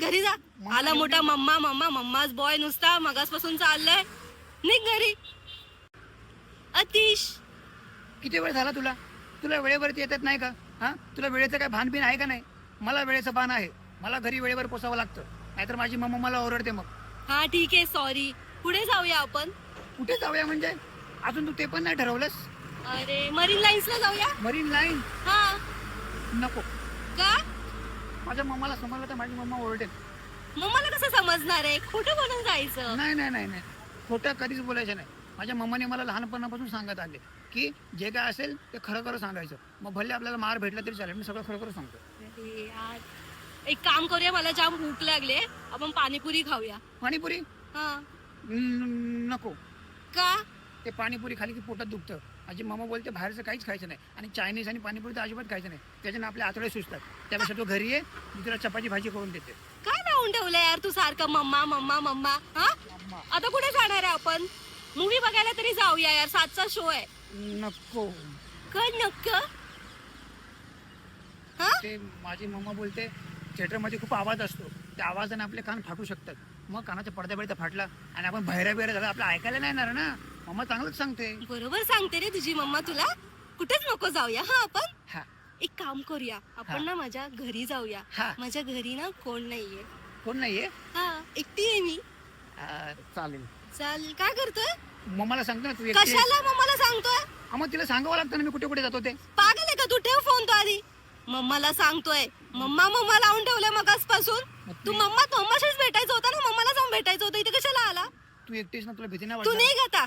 घरी जा. आला मोठा मम्मा मम्मा मम्माच बॉय नुसता मगासपासून चाललंय. निघ घरी. अतिश किती वेळ झाला तुला तुला वेळेवरती येतात नाही का? हा, तुला वेळेचं काय भान बिन आहे का नाही? मला वेळेचं भान आहे. मला घरी वेळेवर पोचावं लागतं, नाहीतर माझी मम्मा मला ओरडते मग. हा ठीक आहे, सॉरी. पुढे जाऊया आपण. कुठे जाऊया म्हणजे? अजून तू ते पण नाही ठरवलंस? अरे मरीन लाईन्सला जाऊया. Marine line? हा. नको. का? माझ्या मम्माला समजलं तर माझी मम्मा ओरडेल. मम्माला कसं समजणार आहे? खोटं बोलून जायचं. नाही नाही नाही नाही, खोटं कधीच बोलायचं नाही. माझ्या मम्माने मला लहानपणापासून सांगत आले की जे काय असेल ते खरं खरं सांगायचं. मग भले आपल्याला मार भेटला तरी चालेल, मी सगळं खरं खरं सांगतो. अरे यार, एक काम करूया, मला जाम भूक लागले, आपण पाणीपुरी खाऊया. पाणीपुरी? हा. नको. का? ते पाणीपुरी खाली की पोटात दुखतं. माझी मम्मा बोलते बाहेरचं काहीच खायचं नाही, आणि चायनीज आणि पाणीपुरी तर अजिबात खायचं नाही, त्याच्यानं आपले आतडे सुचतात. त्यापेक्षा तू घरी ये, मी तुला चपाती भाजी करून देते. काय लावून ठेवलं यार तू सारखं मम्मा मम्मा मम्मा? हा, आता कुठे जाणार आहे आपण? मूवी बघायला तरी जाऊया यार, 7चा शो आहे. नको. काय नक्क? हा? ते माझी मम्मा बोलते थिएटरमध्ये खूप आवाज असतो, त्या आवाजाने आपले कान फाटू शकतात. मग कानाच्या पडद्या बिडद्या फाटला आणि आपण बहिऱ्या बिऱ्या झाला, आपलं ऐकायला नाही येणार ना. मम्मा चांगलंच सांगते. बरोबर सांगते रे तुझी मम्मा तुला. कुठेच नको जाऊया. हा, आपण हा. एक काम करूया, आपण हा. ना माझ्या घरी जाऊया. हा. माझ्या घरी ना कोण नाहीये. कोण नाहीये? हा, एकटी आहे मी. चालेल. चाल, काय करतोय? मम्माला सांगतो ना तू एकटी आहेस. कशाला मम्माला सांगतोय? मग तिला सांगावं लागतं ना मी कुठे कुठे जातो ते. पागल आहे का तू? ठेव फोन तो आधी. मम्माला सांगतोय. मम्मा मम्मा लावून ठेवलंय मगासपासून. तू मम्माशीच भेटायचं होतं ना, मम्माला जाऊन भेटायचं होतं, इथे कशाला आला? तू एकटीच ना, तुला भीती नाही तू वाटत? निघ आता.